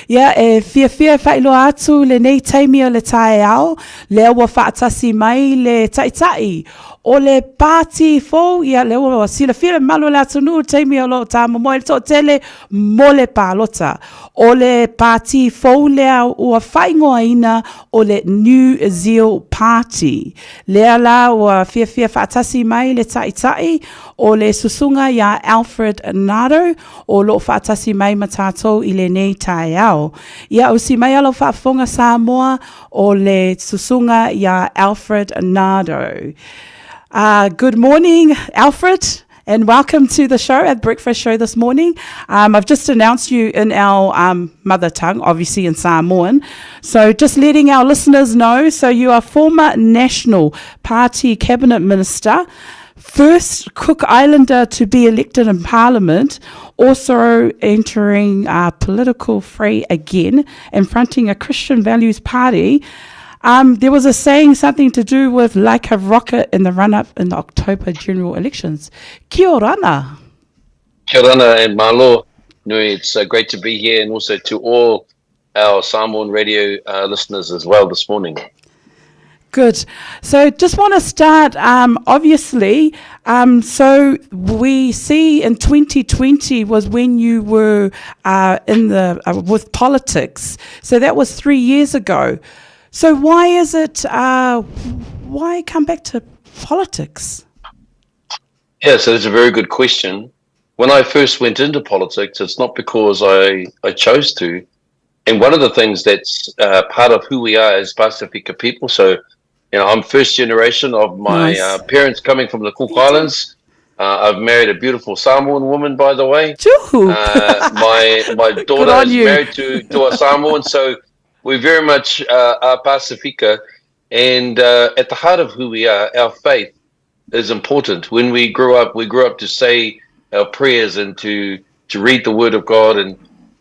Ia e fia whailoa atu le nei taimi o le tae ao, lea ua whaatasi mai le taitai. O le pāti fōu, ia le ua sila fia malo le atunu taimi o lo tā momoe le tō tele mo le pālota. O le pāti fōu lea ua whaingoa ina o le New Zeal Party. Lea la ua fia whaatasi mai le taitai o le susunga ia Alfred Ngaro o lo whaatasi mai matatou i le nei tae ao. Ia o si mai alo whaafonga Samoa o le susunga ia Alfred Ngaro. Good morning, Alfred, and welcome to the show, at Breakfast Show this morning. I've just announced you in our mother tongue, obviously in Samoan. So just letting our listeners know, so you are former National Party Cabinet Minister, first Cook Islander to be elected in Parliament, also entering political fray again and fronting a Christian values party. There was a saying something to do with like a rocket in the run-up in the October general elections. Kia orana. Kia orana and malo. Nui, it's great to be here, and also to all our Samoan radio listeners as well this morning. Good. So just want to start, obviously, so we see in 2020 was when you were in the with politics. So that was 3 years ago. So why is it, why come back to politics? Yeah, so that's a very good question. When I first went into politics, it's not because I chose to. And one of the things that's part of who we are as Pasifika people, so, you know, I'm first generation of my parents coming from the Cook Islands. I've married a beautiful Samoan woman, by the way. My daughter is married to a Samoan, so we very much are Pasifika, and at the heart of who we are, our faith is important. When we grew up to say our prayers and to read the Word of God, and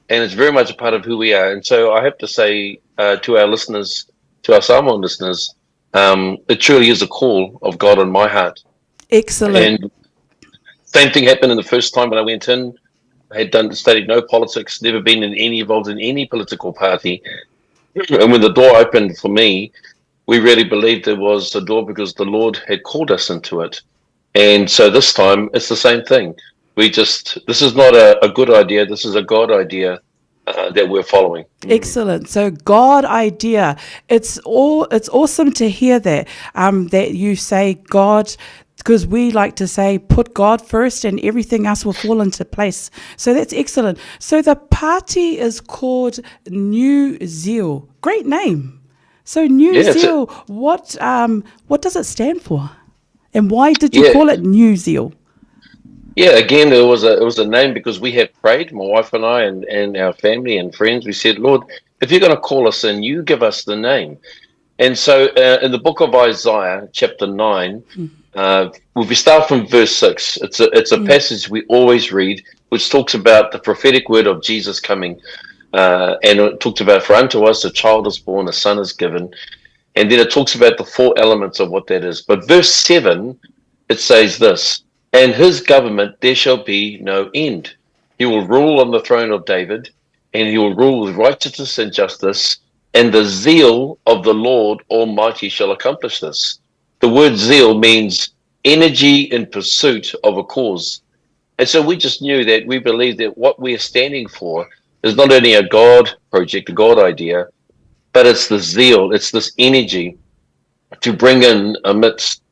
it's very much a part of who we are. And so I have to say to our listeners, to our Samoan listeners, it truly is a call of God on my heart. Excellent. And same thing happened in the first time when I went in. I had studied no politics, never been involved in any political party. And when the door opened for me, we really believed it was a door because the Lord had called us into it. And so this time, it's the same thing. This is not a good idea. This is a God idea that we're following. Excellent. So God idea. It's awesome to hear that, that you say God, because we like to say, put God first and everything else will fall into place. So that's excellent. So the party is called New Zeal. Great name. So New Zeal, what does it stand for? And why did you call it New Zeal? Yeah, again, it was a name because we had prayed, my wife and I and our family and friends. We said, Lord, if you're going to call us in, you give us the name. And so in the book of Isaiah, chapter 9, if we start from verse 6, it's a passage we always read, which talks about the prophetic word of Jesus coming. And it talks about, for unto us a child is born, a son is given. And then it talks about the four elements of what that is. But verse 7, it says this, and his government there shall be no end. He will rule on the throne of David, and he will rule with righteousness and justice, and the zeal of the Lord Almighty shall accomplish this. The word zeal means energy in pursuit of a cause. And so we just knew that we believed that what we are standing for is not only a God project, a God idea, but it's the zeal, it's this energy to bring in amidst,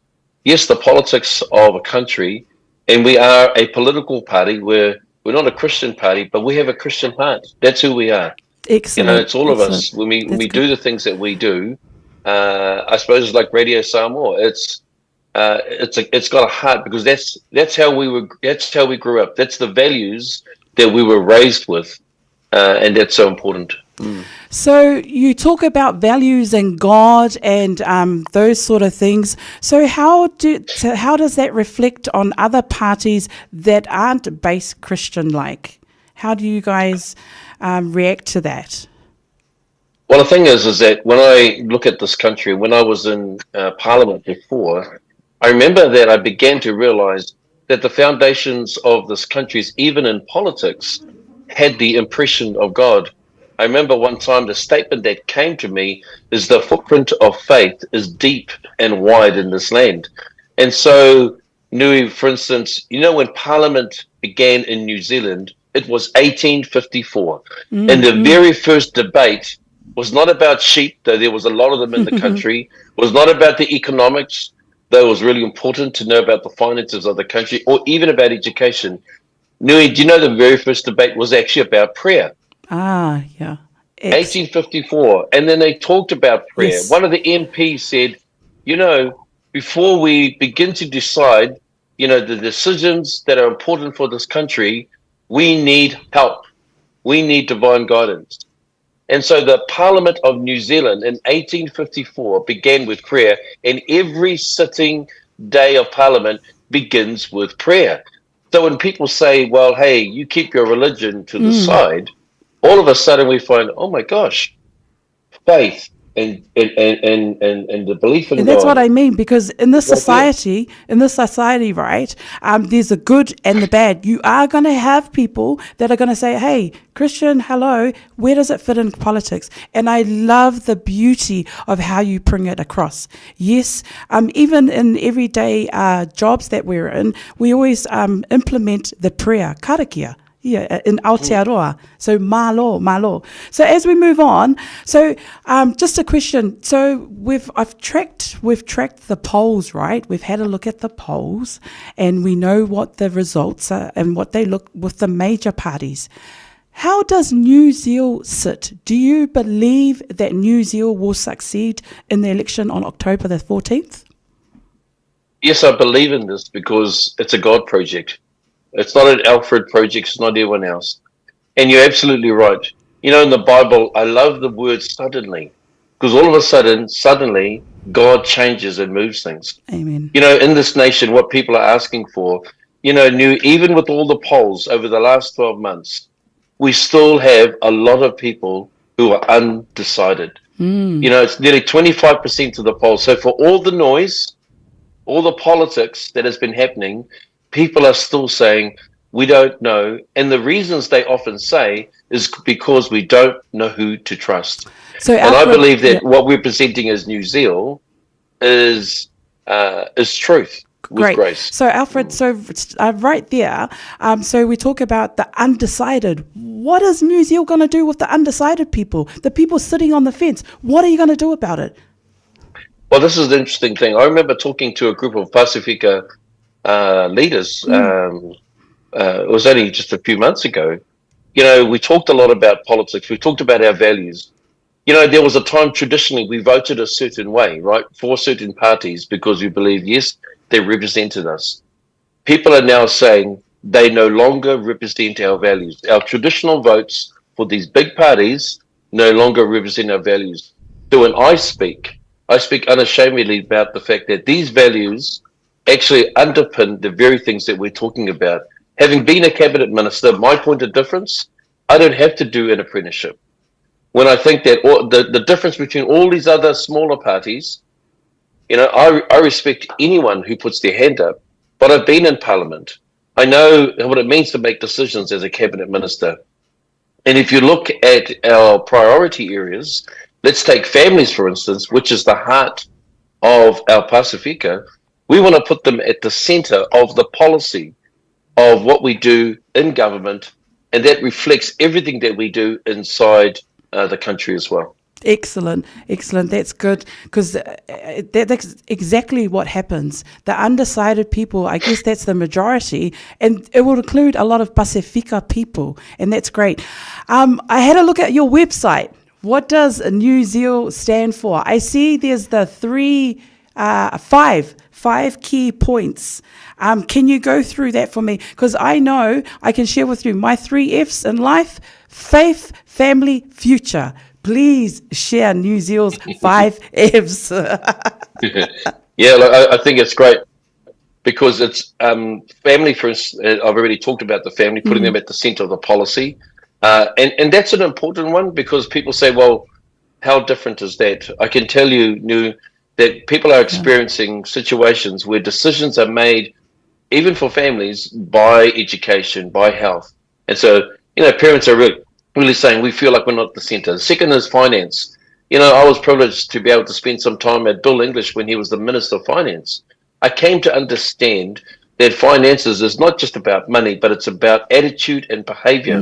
yes, the politics of a country. And we are a political party where we're not a Christian party, but we have a Christian heart. That's who we are. Excellent. You know, it's all of us. When we do the things that we do, I suppose it's like Radio Samoa. It's got a heart because that's how we grew up. That's the values that we were raised with, and that's so important. So you talk about values and God and those sort of things. So how does that reflect on other parties that aren't based Christian-like? How do you guys react to that? Well, the thing is that when I look at this country, when I was in Parliament before, I remember that I began to realize that the foundations of this country, even in politics, had the impression of God. I remember one time the statement that came to me is the footprint of faith is deep and wide in this land. And so, Nui, for instance, when Parliament began in New Zealand, it was 1854. And the very first debate was not about sheep, though there was a lot of them in the country, was not about the economics, though it was really important to know about the finances of the country, or even about education. Nui, do you know the very first debate was actually about prayer? Ah, yeah. 1854. And then they talked about prayer. Yes. One of the MPs said, before we begin to decide, the decisions that are important for this country, we need help. We need divine guidance. And so the Parliament of New Zealand in 1854 began with prayer, and every sitting day of Parliament begins with prayer. So when people say, well, hey, you keep your religion to the side, all of a sudden we find, oh my gosh, faith and the belief in God. And that's what I mean, because in this society, right, there's the good and the bad. You are going to have people that are going to say, hey, Christian, hello, where does it fit in politics? And I love the beauty of how you bring it across. Yes, even in everyday jobs that we're in, we always implement the prayer, karakia. Yeah, in Aotearoa. So malo. So as we move on, so just a question. So we've tracked the polls, right? We've had a look at the polls, and we know what the results are and what they look with the major parties. How does New Zeal sit? Do you believe that New Zeal will succeed in the election on October the 14th? Yes, I believe in this because it's a God project. It's not an Alfred project. It's not anyone else. And you're absolutely right. In the Bible, I love the word suddenly, because all of a sudden, suddenly, God changes and moves things. Amen. In this nation, what people are asking for, even with all the polls over the last 12 months, we still have a lot of people who are undecided. It's nearly 25% of the polls. So for all the noise, all the politics that has been happening, people are still saying, we don't know. And the reasons they often say is because we don't know who to trust. So and Alfred, I believe that what we're presenting as New Zeal is truth with grace. So Alfred, right there, so we talk about the undecided. What is New Zeal going to do with the undecided people? The people sitting on the fence. What are you going to do about it? Well, this is the interesting thing. I remember talking to a group of Pasifika leaders. It was only just a few months ago. We talked a lot about politics. We talked about our values. There was a time traditionally we voted a certain way, right, for certain parties because we believe, yes, they represented us. People are now saying they no longer represent our values. Our traditional votes for these big parties no longer represent our values. So when I speak unashamedly about the fact that these values actually underpin the very things that we're talking about. Having been a cabinet minister, my point of difference, I don't have to do an apprenticeship. When I think that the difference between all these other smaller parties, I respect anyone who puts their hand up, but I've been in Parliament. I know what it means to make decisions as a cabinet minister. And if you look at our priority areas, let's take families, for instance, which is the heart of our Pasifika. We want to put them at the center of the policy of what we do in government, and that reflects everything that we do inside the country as well. Excellent. That's good, because that's exactly what happens. The undecided people, I guess that's the majority, and it will include a lot of Pasifika people, and that's great. I had a look at your website. What does New Zeal stand for? I see there's the five key points. Can you go through that for me? Because I know I can share with you my 3 F's in life: faith, family, future. Please share New Zeal's 5 F's. Yeah, look, I think it's great because it's family. For instance, I've already talked about the family, putting them at the center of the policy. And that's an important one because people say, well, how different is that? I can tell you, New, that people are experiencing situations where decisions are made, even for families, by education, by health. And so, parents are really, really saying we feel like we're not the centre. The second is finance. I was privileged to be able to spend some time at Bill English when he was the Minister of Finance. I came to understand that finances is not just about money, but it's about attitude and behaviour.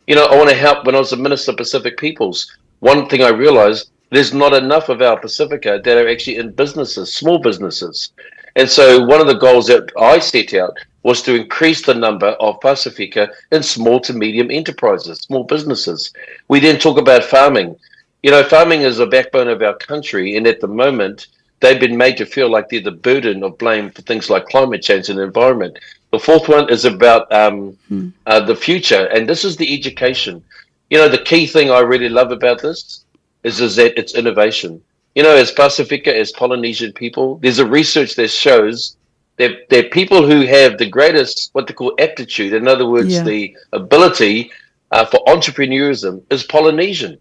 I want to help. When I was the Minister of Pacific Peoples, one thing I realized, there's not enough of our Pacifica that are actually in businesses, small businesses. And so one of the goals that I set out was to increase the number of Pacifica in small to medium enterprises, small businesses. We then talk about farming. Farming is a backbone of our country, and at the moment, they've been made to feel like they're the burden of blame for things like climate change and the environment. The fourth one is about the future, and this is the education. The key thing I really love about this is that it's innovation. As Pacifica, as Polynesian people, there's a research that shows that people who have the greatest, what they call aptitude, in other words, the ability for entrepreneurism, is Polynesian.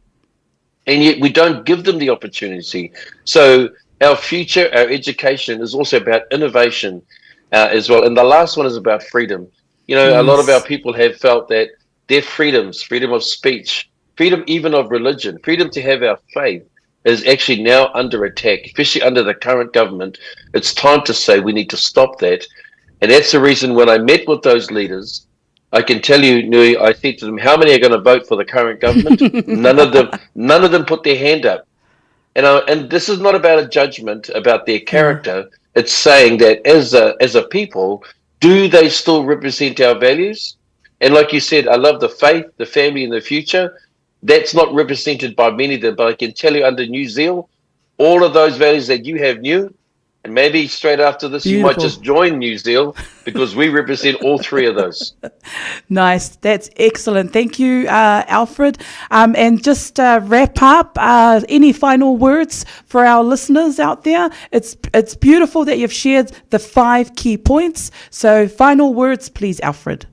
And yet we don't give them the opportunity. So our future, our education is also about innovation as well. And the last one is about freedom. A lot of our people have felt that their freedoms, freedom of speech, freedom even of religion, freedom to have our faith is actually now under attack, especially under the current government. It's time to say we need to stop that. And that's the reason when I met with those leaders, I can tell you, Nui, I said to them, how many are going to vote for the current government? None of them put their hand up. And this is not about a judgment about their character. It's saying that as a people, do they still represent our values? And like you said, I love the faith, the family, and the future. That's not represented by many of them, but I can tell you under New Zeal, all of those values that you have new, and maybe straight after this, you might just join New Zeal because we represent all three of those. Nice. That's excellent. Thank you, Alfred. And just wrap up, any final words for our listeners out there? It's beautiful that you've shared the 5 key points. So final words, please, Alfred.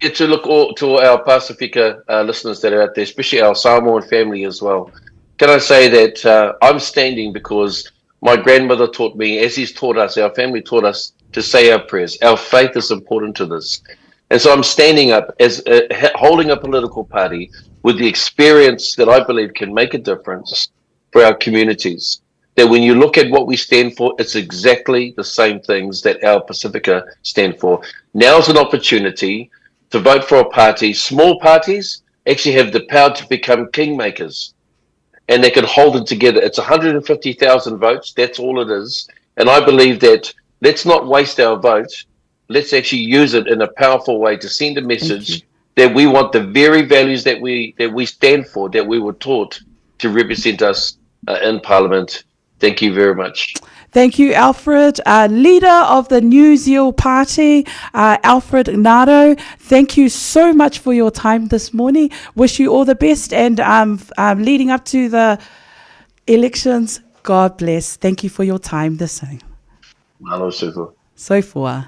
To look to our Pacifica listeners that are out there, especially our Samoan family as well. Can I say that I'm standing because my grandmother taught me, as he's taught us, our family taught us to say our prayers. Our faith is important to this. And so I'm standing up as holding a political party with the experience that I believe can make a difference for our communities. That when you look at what we stand for, it's exactly the same things that our Pacifica stand for. Now's an opportunity to vote for a party. Small parties actually have the power to become kingmakers. And they can hold it together. It's 150,000 votes. That's all it is. And I believe that let's not waste our vote. Let's actually use it in a powerful way to send a message that we want the very values that we stand for, that we were taught to represent us in Parliament. Thank you very much. Thank you, Alfred. Leader of the New Zeal Party, Alfred Ngaro. Thank you so much for your time this morning. Wish you all the best. And leading up to the elections, God bless. Thank you for your time this morning. Malo Sufo. Soifua.